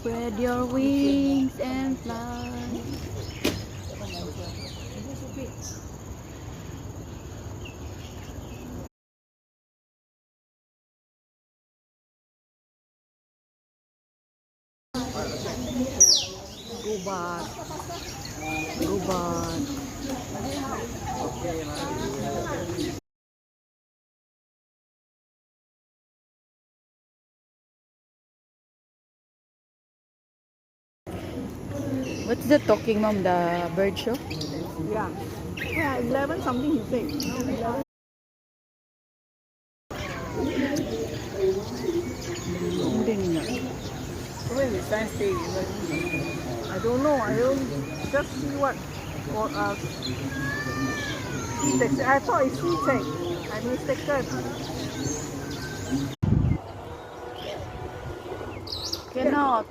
Spread your wings and fly. Gubat. Gubat. What's the talking, mom? The bird show? Yeah. Yeah, 11 something he said. Hindi nga. When is science day? I don't know. I don't just see what or I thought it's C-Tech. I mistaken. Cannot.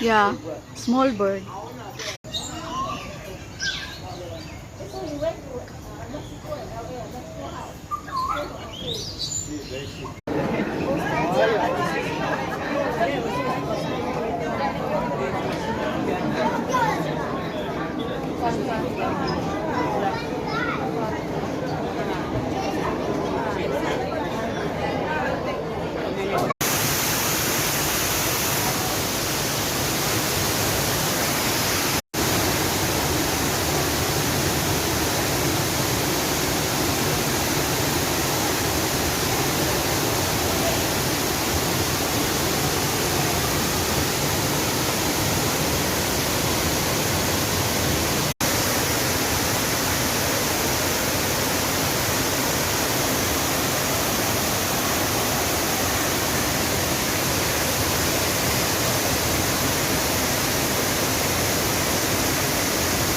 Yeah, small bird.